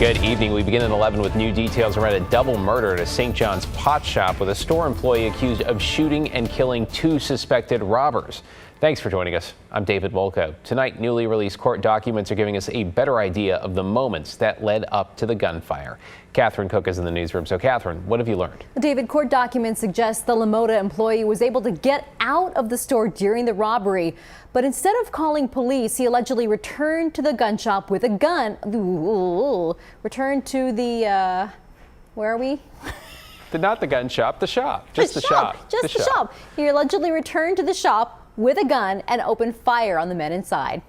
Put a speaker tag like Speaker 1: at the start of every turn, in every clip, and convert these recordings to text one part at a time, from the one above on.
Speaker 1: Good evening. We begin at 11 with new details around a double murder at a St. John's pot shop with a store employee accused of shooting and killing two suspected robbers. Thanks for joining us. I'm David Wolko. Tonight, newly released court documents are giving us a better idea of the moments that led up to the gunfire. Catherine Cook is in the newsroom. So, Catherine, what have you learned?
Speaker 2: David, court documents suggest the LaMotta employee was able to get out of the store during the robbery. But instead of calling police, he allegedly returned to the gun shop with a gun. Returned to the, where are we?
Speaker 1: Not the gun shop, the shop. Just the shop.
Speaker 2: Just the shop. He allegedly returned to the shop with a gun and opened fire on the men inside.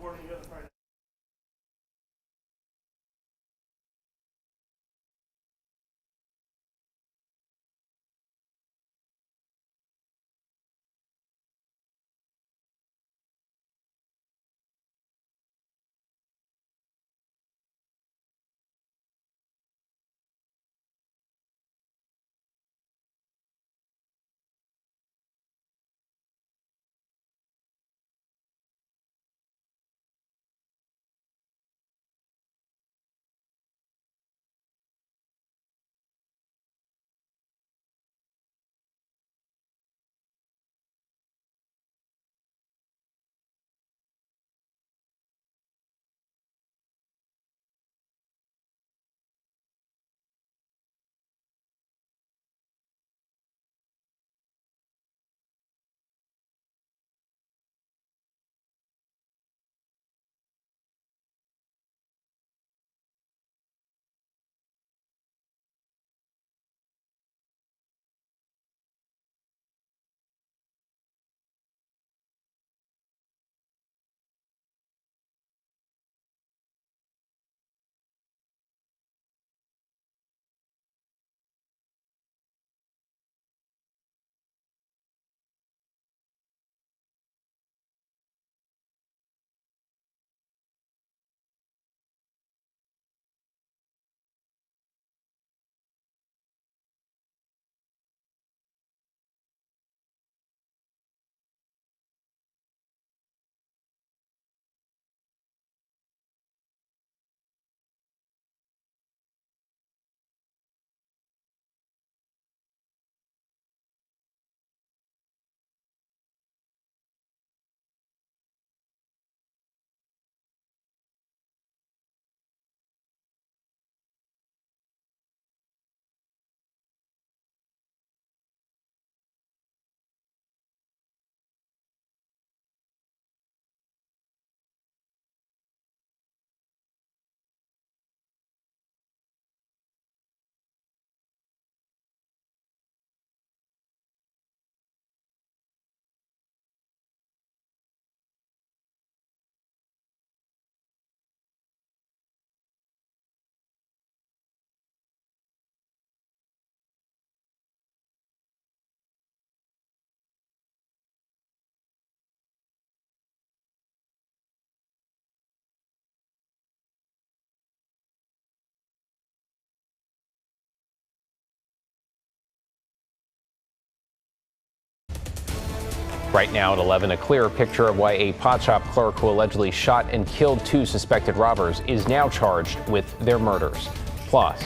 Speaker 1: Right now at 11, a clearer picture of why a pot shop clerk who allegedly shot and killed two suspected robbers is now charged with their murders. Plus,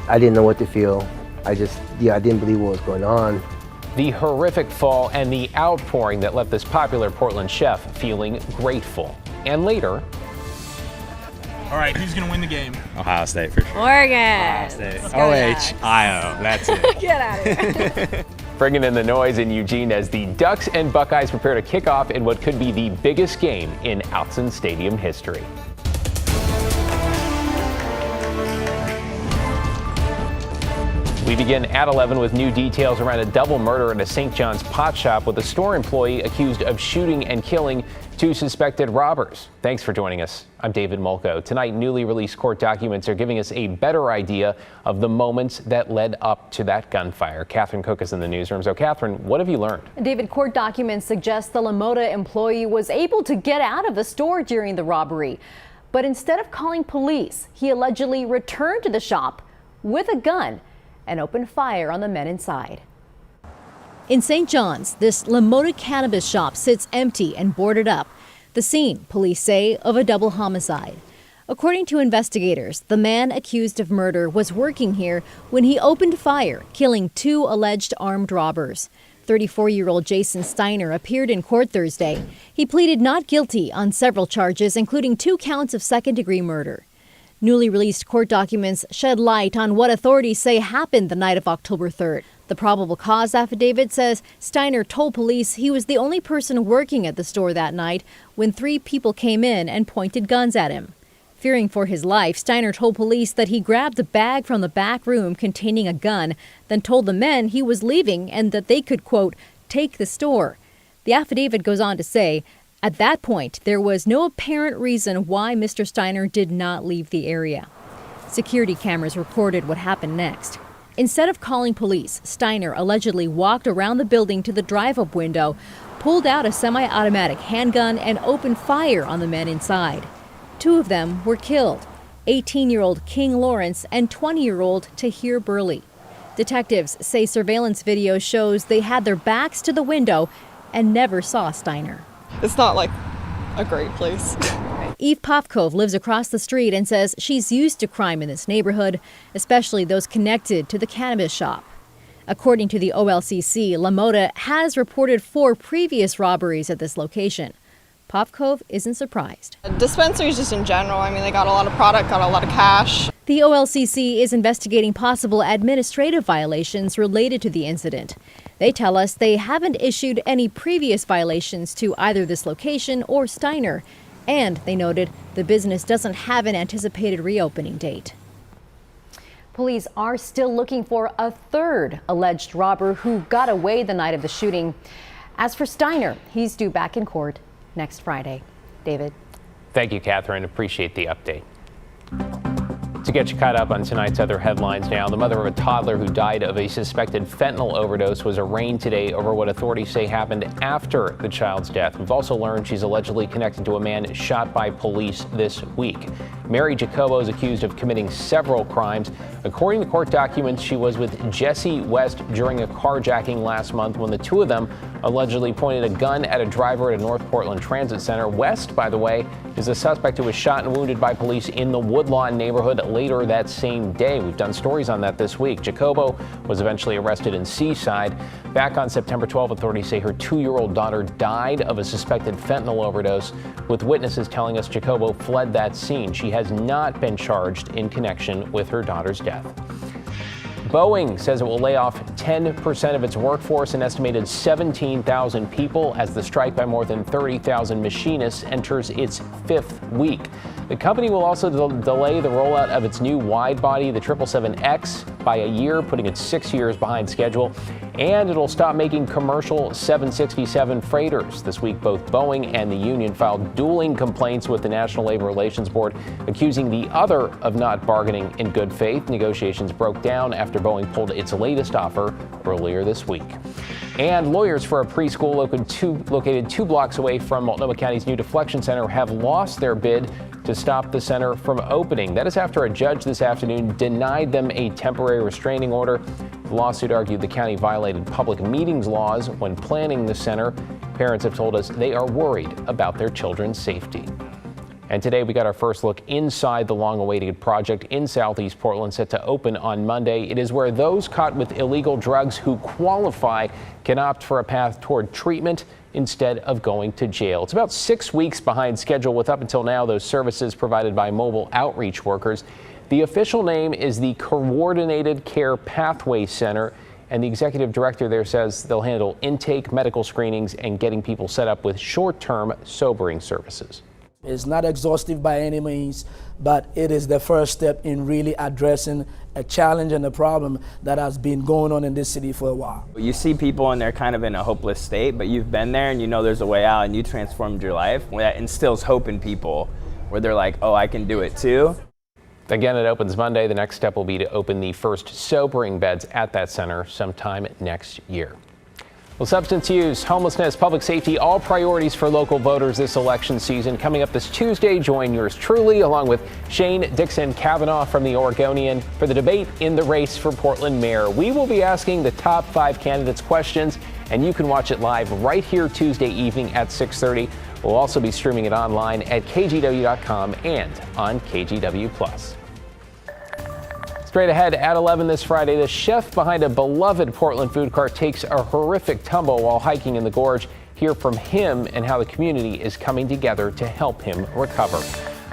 Speaker 3: I didn't know what to feel. I didn't believe what was going on.
Speaker 1: The horrific fall and the outpouring that left this popular Portland chef feeling grateful. And later,
Speaker 4: all right, who's going to win the game?
Speaker 5: Ohio State for sure.
Speaker 6: Oregon.
Speaker 5: Ohio State. Ohio. That's it.
Speaker 6: Get out of here.
Speaker 1: bringing in the noise in Eugene as the Ducks and Buckeyes prepare to kick off in what could be the biggest game in Autzen Stadium history. We begin at 11 with new details around a double murder in a St. John's pot shop with a store employee accused of shooting and killing two suspected robbers. Thanks for joining us. I'm David Molko. Tonight, newly released court documents are giving us a better idea of the moments that led up to that gunfire. Catherine Cook is in the newsroom. So, Catherine, what have you learned?
Speaker 2: David, court documents suggest the LaMotta employee was able to get out of the store during the robbery. But instead of calling police, he allegedly returned to the shop with a gun and opened fire on the men inside. In St. John's, this LaMotta cannabis shop sits empty and boarded up. The scene, police say, of a double homicide. According to investigators, the man accused of murder was working here when he opened fire, killing 2 alleged armed robbers. 34-year-old Jason Steiner appeared in court Thursday. He pleaded not guilty on several charges, including 2 counts of second-degree murder. Newly released court documents shed light on what authorities say happened the night of October 3rd. The probable cause affidavit says Steiner told police he was the only person working at the store that night when 3 people came in and pointed guns at him. Fearing for his life, Steiner told police that he grabbed a bag from the back room containing a gun, then told the men he was leaving and that they could, quote, take the store. The affidavit goes on to say, at that point, there was no apparent reason why Mr. Steiner did not leave the area. Security cameras recorded what happened next. Instead of calling police, Steiner allegedly walked around the building to the drive-up window, pulled out a semi-automatic handgun, and opened fire on the men inside. 2 of them were killed, 18-year-old King Lawrence and 20-year-old Tahir Burley. Detectives say surveillance video shows they had their backs to the window and never saw Steiner.
Speaker 6: It's not like a great place.
Speaker 2: Eve Popkov lives across the street and says she's used to crime in this neighborhood, especially those connected to the cannabis shop. According to the OLCC, LaMotta has reported 4 previous robberies at this location. Popkov isn't surprised.
Speaker 6: Dispensaries just in general, I mean, they got a lot of product, got a lot of cash.
Speaker 2: The OLCC is investigating possible administrative violations related to the incident. They tell us they haven't issued any previous violations to either this location or Steiner, and they noted the business doesn't have an anticipated reopening date. Police are still looking for a 3rd alleged robber who got away the night of the shooting. As for Steiner, he's due back in court next Friday. David.
Speaker 1: Thank you, Catherine. Appreciate the update. To get you caught up on tonight's other headlines now, the mother of a toddler who died of a suspected fentanyl overdose was arraigned today over what authorities say happened after the child's death. We've also learned she's allegedly connected to a man shot by police this week. Mary Jacobo is accused of committing several crimes. According to court documents, she was with Jesse West during a carjacking last month when the 2 of them allegedly pointed a gun at a driver at a North Portland Transit Center. West, by the way, is the suspect who was shot and wounded by police in the Woodlawn neighborhood later that same day. We've done stories on that this week. Jacobo was eventually arrested in Seaside. Back on September 12, authorities say her 2-year-old daughter died of a suspected fentanyl overdose, with witnesses telling us Jacobo fled that scene. She has not been charged in connection with her daughter's death. Boeing says it will lay off 10% of its workforce, an estimated 17,000 people, as the strike by more than 30,000 machinists enters its 5th week. The company will also delay the rollout of its new wide-body, the 777X, by a year, putting it 6 years behind schedule. And it'll stop making commercial 767 freighters. This week, both Boeing and the union filed dueling complaints with the National Labor Relations Board, accusing the other of not bargaining in good faith. Negotiations broke down after Boeing pulled its latest offer earlier this week. And lawyers for a preschool located 2 blocks away from Multnomah County's new Deflection Center have lost their bid to stop the center from opening. That is after a judge this afternoon denied them a temporary restraining order. The lawsuit argued the county violated public meetings laws when planning the center. Parents have told us they are worried about their children's safety. And today we got our first look inside the long-awaited project in Southeast Portland, set to open on Monday. It is where those caught with illegal drugs who qualify can opt for a path toward treatment instead of going to jail. It's about 6 weeks behind schedule, with up until now those services provided by mobile outreach workers. The official name is the Coordinated Care Pathway Center, and the executive director there says they'll handle intake, medical screenings, and getting people set up with short-term sobering services.
Speaker 7: It's not exhaustive by any means, but it is the first step in really addressing a challenge and a problem that has been going on in this city for a while.
Speaker 8: You see people and they're kind of in a hopeless state, but you've been there and you know there's a way out and you transformed your life. That instills hope in people where they're like, oh, I can do it too.
Speaker 1: Again, it opens Monday. The next step will be to open the first sobering beds at that center sometime next year. Well, substance use, homelessness, public safety, all priorities for local voters this election season. Coming up this Tuesday, join yours truly along with Shane Dixon Kavanaugh from the Oregonian for the debate in the race for Portland mayor. We will be asking the top 5 candidates questions, and you can watch it live right here Tuesday evening at 6:30. We'll also be streaming it online at KGW.com and on KGW+. Straight ahead at 11 this Friday, the chef behind a beloved Portland food cart takes a horrific tumble while hiking in the gorge. Hear from him and how the community is coming together to help him recover.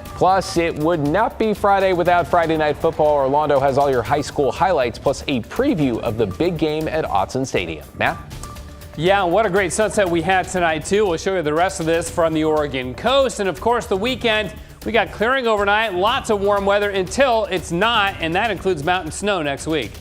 Speaker 1: Plus, it would not be Friday without Friday Night Football. Orlando has all your high school highlights, plus a preview of the big game at Autzen Stadium. Matt?
Speaker 9: Yeah, what a great sunset we had tonight, too. We'll show you the rest of this from the Oregon coast. And, of course, the weekend, we got clearing overnight, lots of warm weather until it's not, and that includes mountain snow next week.